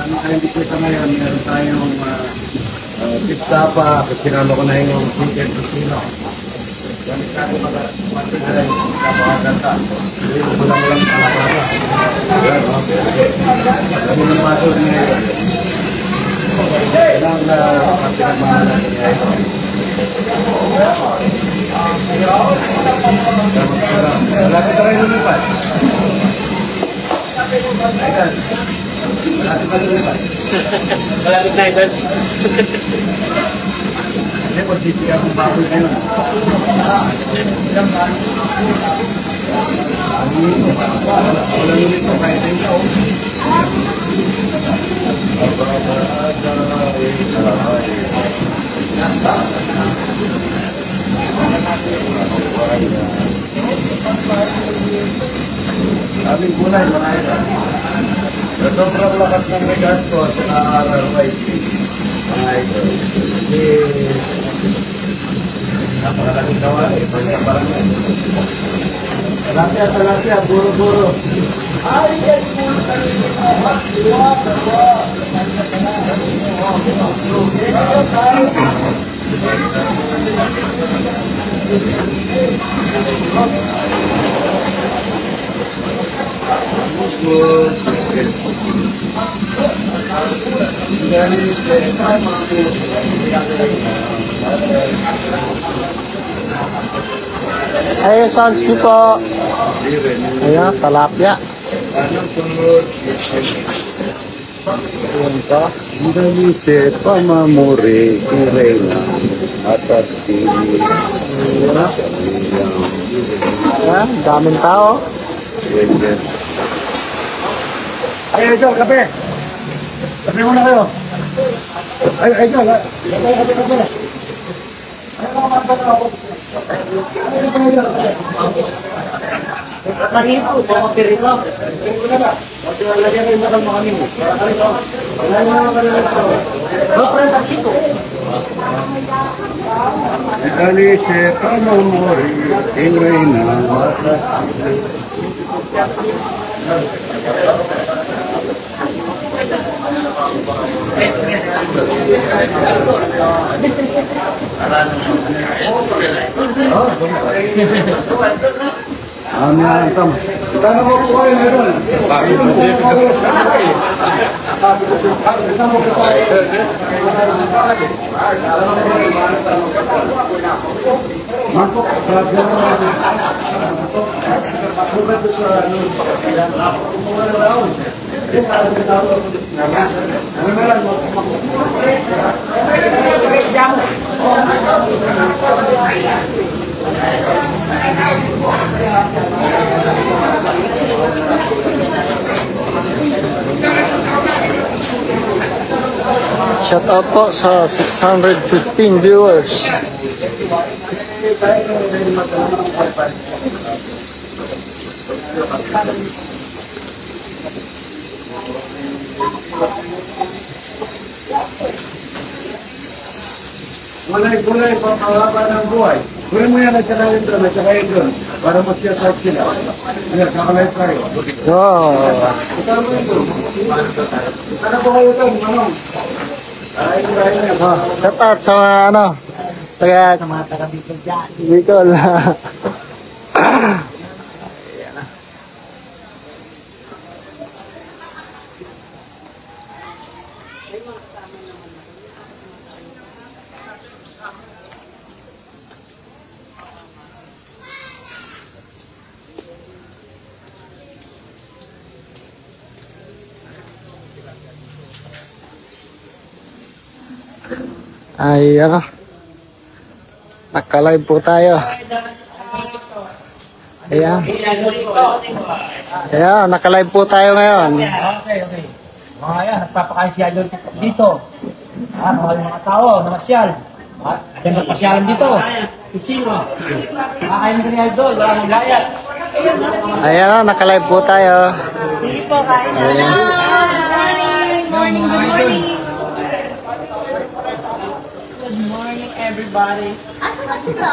Ano tayong bisita ngayon? Meron tayong pizza sinalo ko na yung chicken tocino. Gamit natin mag-matigalay. Napakaganda. Ulang-ulang kalabasa. Kami ng maso niya yun. Ilang pinagmamalan niya yun. Malapit na rin lumipat. Malapit na lumipat. Malapit na ito. Hindi, pag-sisi akong baboy ngayon. Walang ulit ko kahit yung tao. Aming gulay, marami na. Sa sobrang lakas ng regas ko sa nakakararay. Mga ito. Hindi. Napakalaking gawa eh. Parang Talapia, buro-buro. Ay, yan po. Ay, sounds ko po. Ayan, talapia. Ayan po. Dali se pamamuri kirena at tini. Ayan, daming tao. Ay, ito, kape. Kape muna kayo. Ay, ito. Kape. Katangin po, pamapirin lang. Dali se pamamuri kirena at Antam. Kano mo po kayo ngayon? Mangkok, bukan itu selalu pakaian apa hubungan tahun. Dia kalau kita tahu namanya Shout out po sa 615 viewers. Gulay-gulay, pangalaban ng buhay. Gulay mo yan at saka yun doon, at saka yun doon. Para mag-share sila. Yan, kakalay tayo. Wow. Ito mo yun doon. Ano po kayo doon, manong? Ay, gulay na yan. Shout out sa mga ano, taga Bicol. Ay, ano, naka-live po tayo. Ayan. Ayan, naka-live po tayo ngayon. Okay. Mga yan, nagpapakain si Idol dito. Mga tao, namasyal. Yan nagpasyalan dito. Kakain ka ni Idol, wala nang bayad. Ayan, naka-live po tayo. Hindi po, kain na. Good morning, good morning. Good morning, everybody. Asa na sila.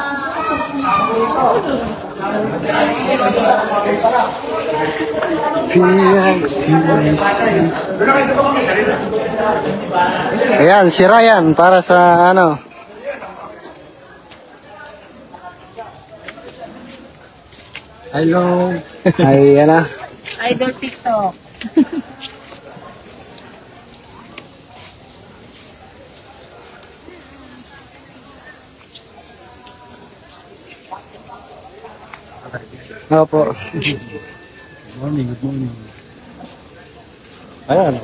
Ayan, si Ryan para sa ano. Hello. Ayan na. Idol TikTok. Opo. Ayan.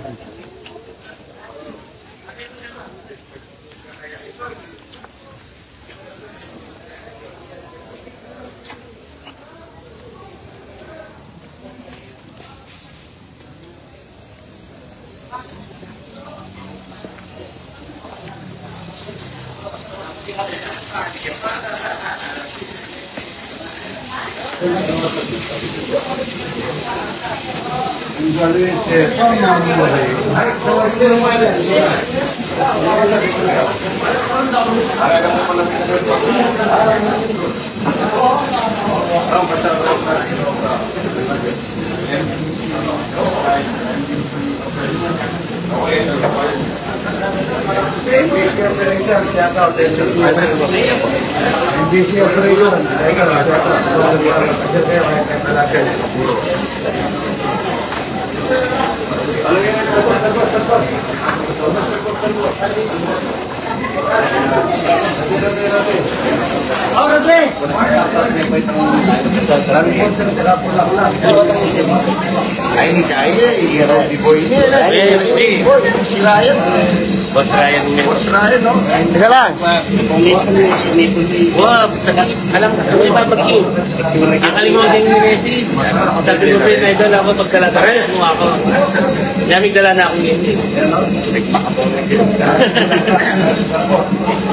Ay, hindi kaya. Di boy niya. Si Ryan. Boss Ryan nga. Boss Ryan, no? Teka lang. Wow, alam ka, may babagyo. Nakalimutan yung Messi. Sabi mo pa yung idol ako pagkalataran mo ako. Yamig dala na akong Messi.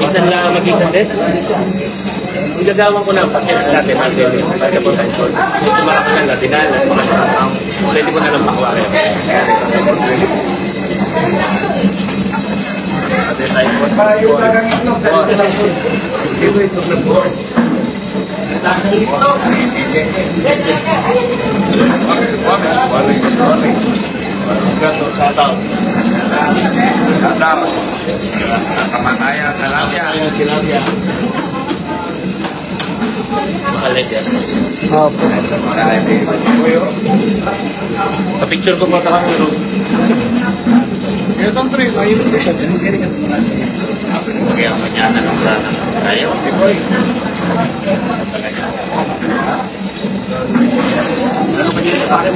Isan lang mag-isan din. Igagawan ko na ang pakit natin natin. Pagka po tayo ko. Tumarap na natin na. Pwede ko na lang makuha. Gato sa tao. Kamanaya, talapia. Tilapia. Makalit yan. Opo. Ka-picture ko pa tayo. Itong tres, ayun din. Kaya mañana lang lang. Ayaw, di boy. Ano ba dito sa akin?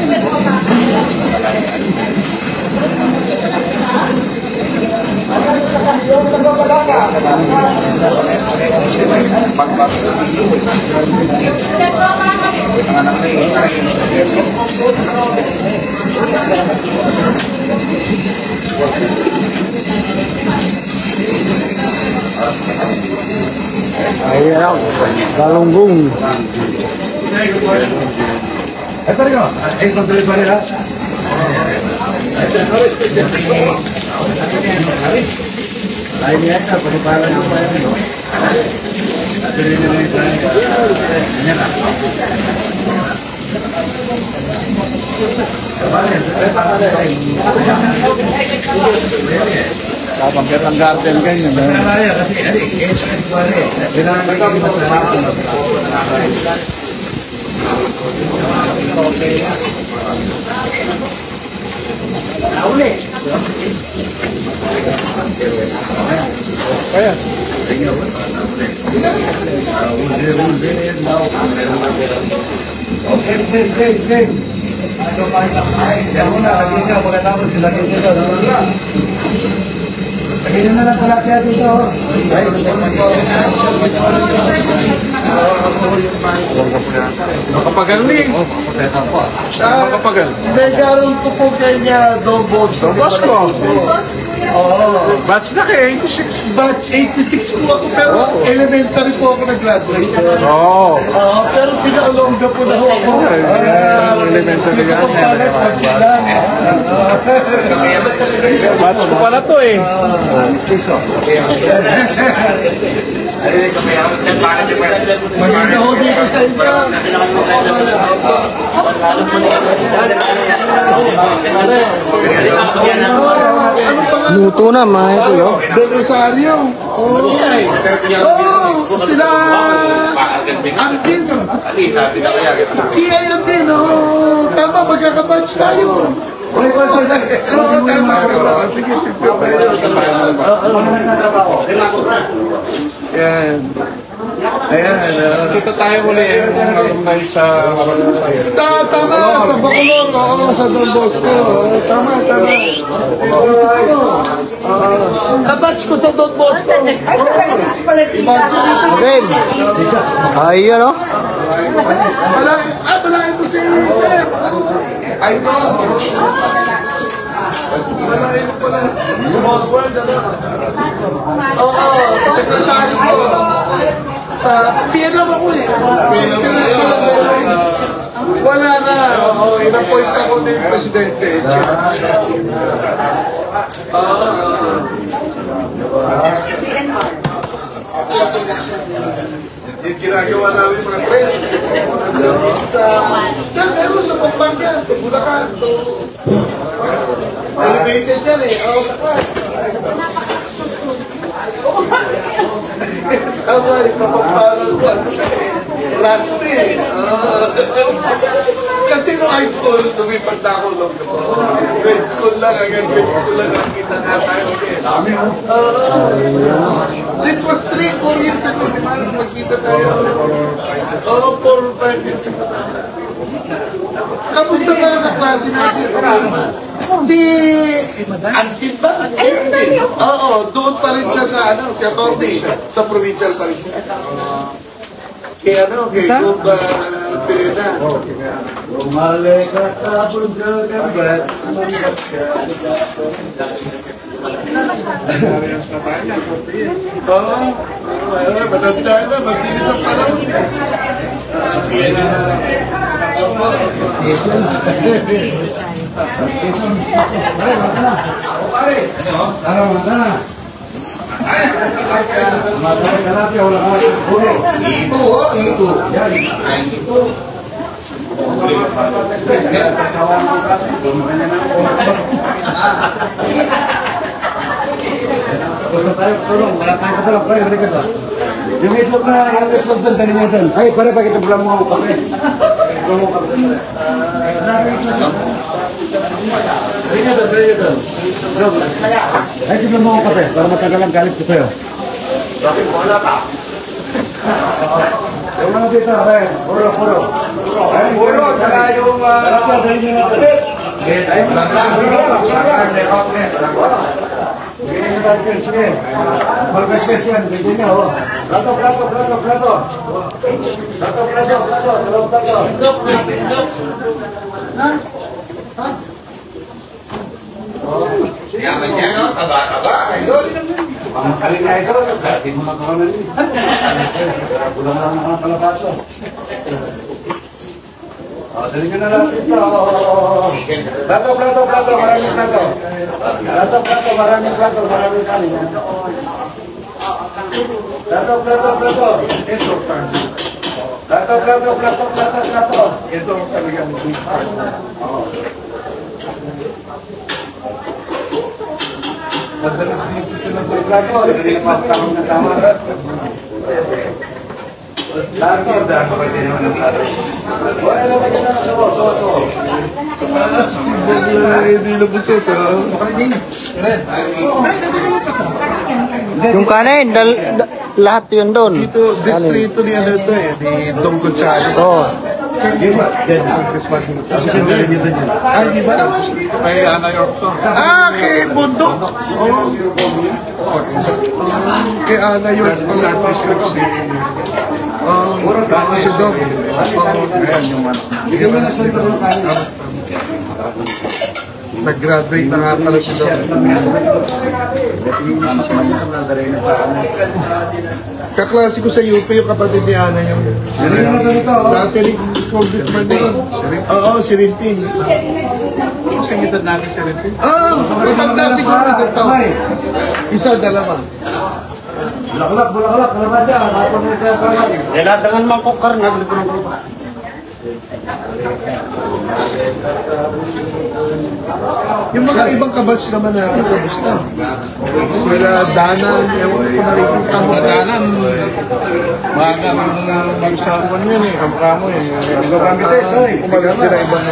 Ayan. Galunggong. Ito rin o. Ay, kontrol pa nila. Ay, niya ito. Panipalan yung pa yun. Ito rin na yung plan. Yan na. Kapag ang garden kayo. Masaraya kasi, ano eh, kesa ito ano eh. Binanagay mo sa hapon. Kaya. Okay. Yan muna, lagyan nyo. Pagkatapos sila dito. Lagyan nyo na lang pala kaya dito. Makapagaling. Makapagal. Nagkaroon ko po kanya Dobos. Dobos ko. Oo. Batch na kayo, 86. Batch 86 po ako, pero elementary po ako nag-graduate. Oo. Pero pinaalongga po na ho ako. Elementary Hindi ko pa pala pagbilan. Batch ko pala to eh. Piso. Maganda ho dito sa inyo. Luto na, mga ito yun. Del Rosario. Okay. Oh, sila. Angkin. Iya din, oh. Tama, magkakabatch tayo. Yan. Ayan. Dito tayo muli sa Tama, sa Bacolod, sa Don Bosco. Tama. Kabatch ko sa Don Bosco. Okay. Ayun, no? Malaking ko si Sir. Ay, no. Malaking ko pala. Small world, ano? Oo, secretary ko. Sa PNR ako eh. Financial Airlines. Wala na. Oo, in-appoint ako ng presidente. Yung ginagawa namin mga trend. Sa... Yan, meron sa Pampanga. Bulacan. Elevated yan eh. Oo, sa car. Tama, ipapaparal ko. Rusty. Kasi nung high school, lumipad na ako nung grade school lang. Hanggang grade school lang nakita na tayo. This was 3-4 years ago. Di ba? Magkita tayo. Oo, 4-5 years ago. Kamusta ba ang kaklase natin? Si Angkin ba? Oo, doon pa rin siya sa si Atty. Sa provincial pa rin siya. Kaya kay Group Pineda. Oo, matanda na, magbilis ang panahon. Yung itlog na itlog doon, tanin nyo doon. Ay, pare, bakit ang bulang mo ako kape? Ay, tignan mo ako kape, para matagal ang galit ko sa'yo. Bakit mo wala pa? Yung mga dito, pare, puro. Ay, puro, tala yung... Ay, sige. Mag-respect yan. Bigyan niya, oh. Plato. Yaman niya, no? Taba. Ayun. Ang kaling na ito, dati mo magawa na rin. Kulang lang nakapalabaso. Dali nyo na lang ito. Plato. Maraming plato. Maraming kanin. Plato. Ito, plato. Ito talagang madalas nito sila ng plato. Dali na makakahong na tama. Lagi ang dahil pa din naman ang plato. Wala naman ka na sawa. Simbol na hindi lubusot. Yung kanin, lahat yun doon. Dito, distrito ni ano ito eh, ni Dom Gonzales. Oo. Di ba? Ay, di ba? Kay Ana York to. Kay Bundok. Kay Ana York. Si Dom. Bigyan mo na sa ito ng kanin. Nag-graduate na nga pala si Dom. Kaklase ko sa UP yung kapatid ni Ana yung dati rin congressman yun. Oo, si Rimpin. Sinitad natin si Rimpin? Oo, matanda siguro isang taon. Isa, dalawa. Bulaklak, kalaman siya. Nakapag mo kaya kalaman. Niladangan man ko karnag, libo ng grupo. Yung mga ibang kabats naman natin, kamusta? Sila Danan, ewan ko nakikita mo. Danan, maaga mag-isakuan yun eh, kamukha mo eh. Umagas din ang ibang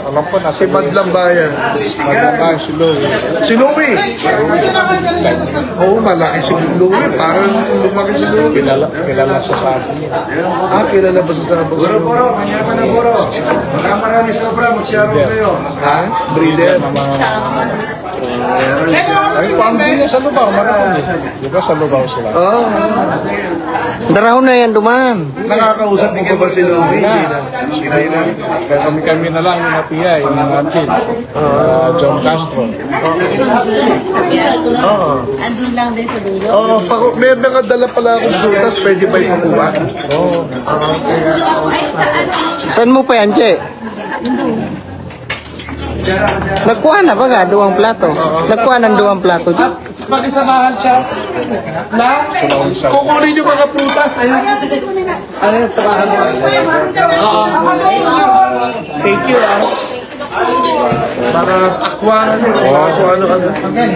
Alam ko na si Madlang Bayan. Maganda si Louie. Si Louie! Oo, malaki si Louie. Parang lumaki si Louie. Kilala sa sabi niya. Kilala ba sa sabog? Buro, kanya ka na buro. Marami sobra, mag-share kayo. Ha? Breeder? Ay, pambi niya sa Lubao, marami. Di ba sa Lubao sila? Oo. Darahon na yan duman. Nakakausap mo ba si Louie? Hindi na. Hindi na. Kaya kami na lang yung napiya, yung Antin. John Castro. Oo. Andun lang din sa dulo. Oo, may mga dala pala akong prutas, pwede ba ipakuha? Oo. Saan mo pa yan, Che? Nagkuha na ba ka? Duwang plato. Nagkuha ng duwang plato. Che? Pakisamahan siya na kukunin yung mga prutas. Ayan. Ayan, samahan mo. Oo. Thank you, ah. Mga akwan, ano,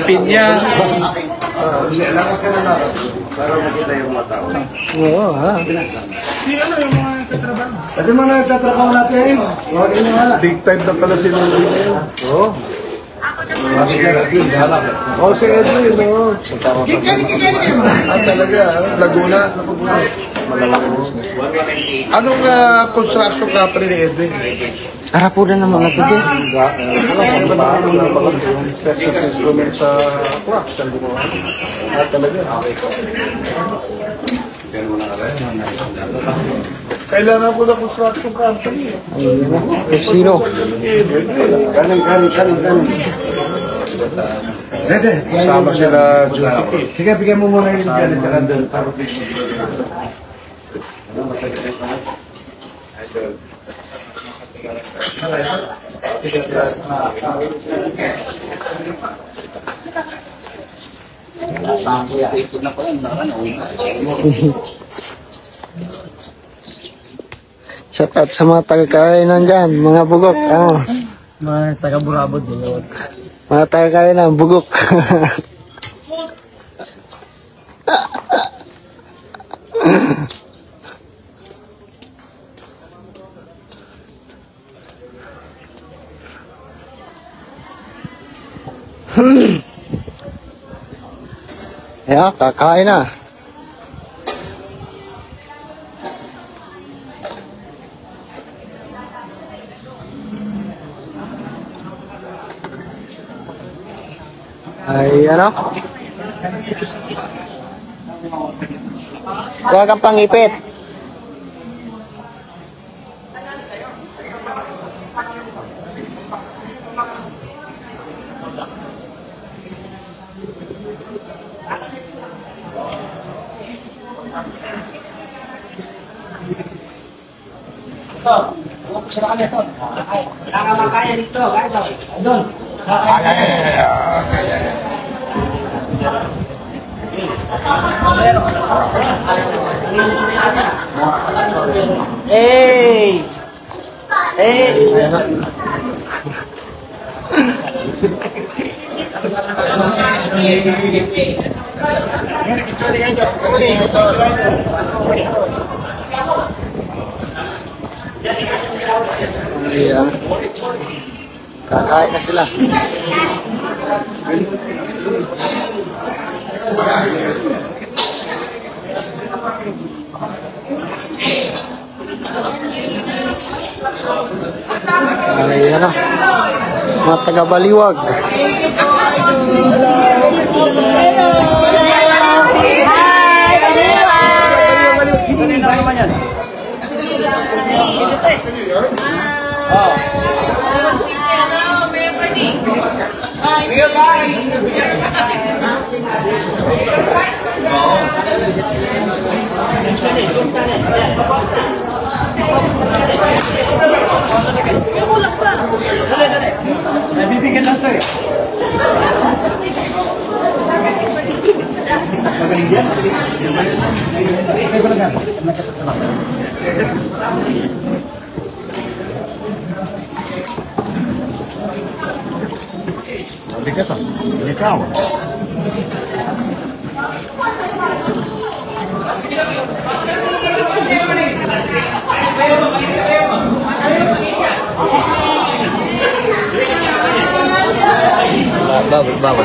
pinya. Para makita yung mga tao. Oo, ha? Ito mga nagtatrabaho natin. Huwag yun nga. Big time na pala si Louie. Oo. Oh, si Edwin, no? Talaga, Laguna. Anong construction company ni Edwin? Arapunan naman na ito, Che. Yung special instrument sa crack, sa Lubao. Talaga. Kailangan ko na construction company. Sino? Kanin. Dede. Kasama sila Judy. Sige, bigyan mo muna yung dyan. Tsaka doon. Shout out sa mga taga-kainan dyan, mga bugok. Mga taga-burabod din. Mga taga-kainan, bugok. Yeah, kakain na. Ay, ano? Kuha kang pangipit. Sila kami ito. Wala ka makaya dito. Doon. Hey! Hey! Ayan. Kakain na sila. Ayan na. Mga taga-Baliwag. Nabibigyan lang to eh. Bawal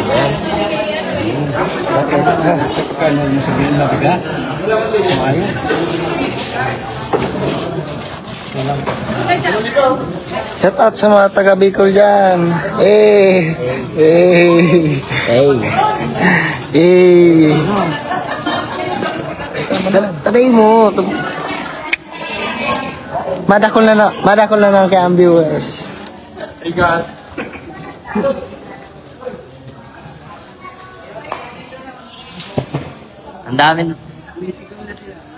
ba yan? Kaya mo sabihin na bigat. Sumaya. Shout out sa mga taga Bicol dyan. Tabi mo. Madakol na lang kay ang viewers. Hey guys. Ang dami na.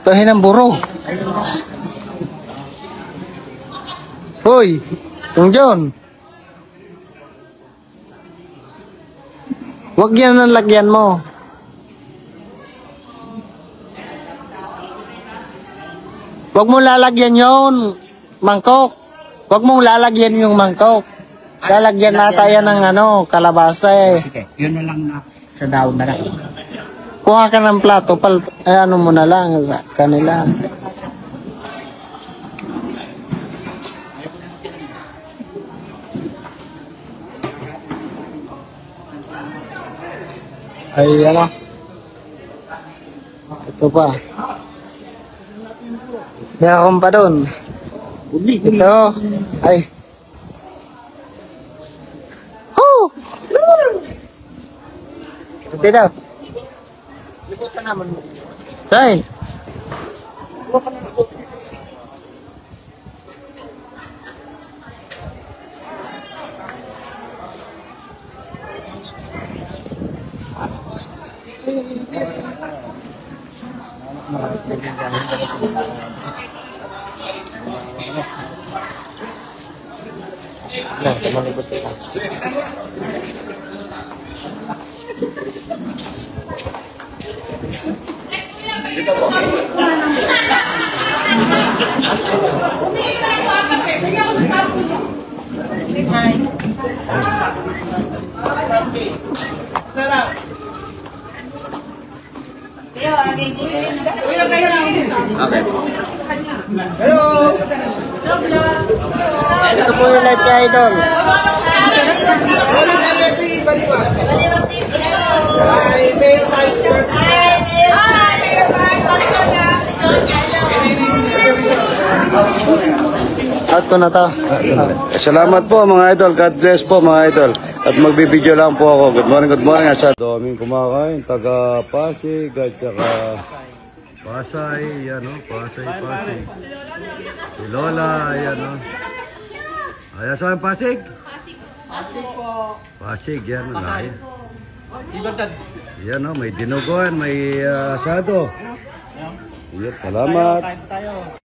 Tuhin ang buro. Hoy, Tong John. Huwag yan ang lagyan mo. Huwag mo lalagyan yon mangkok. Huwag mong lalagyan yung mangkok. Lalagyan nata yan ng kalabasa eh. Sige, yun na lang na sa daon na lang. Kuha ka ng plato, ano mo na lang sa kanila. Ay, ito pa. May akong pa doon. Ito. Ay. Oh! Ito daw. Saan? Ito po yung live kay Idol. Ulit MFP, baliwag. Ay, Mayor Times birthday. Out ko na to. Salamat po mga idol. God bless po mga idol. At magbibideo lang po ako. Good morning, good morning. Sa daming kumakain. Taga Pasig at saka Pasay. Yan o. Pasay. Si Lola. Yan o. Ayan saan Pasig? Pasig po. Pasig. Yan o. Yan o. May dinuguan. May asado. Yan. Salamat.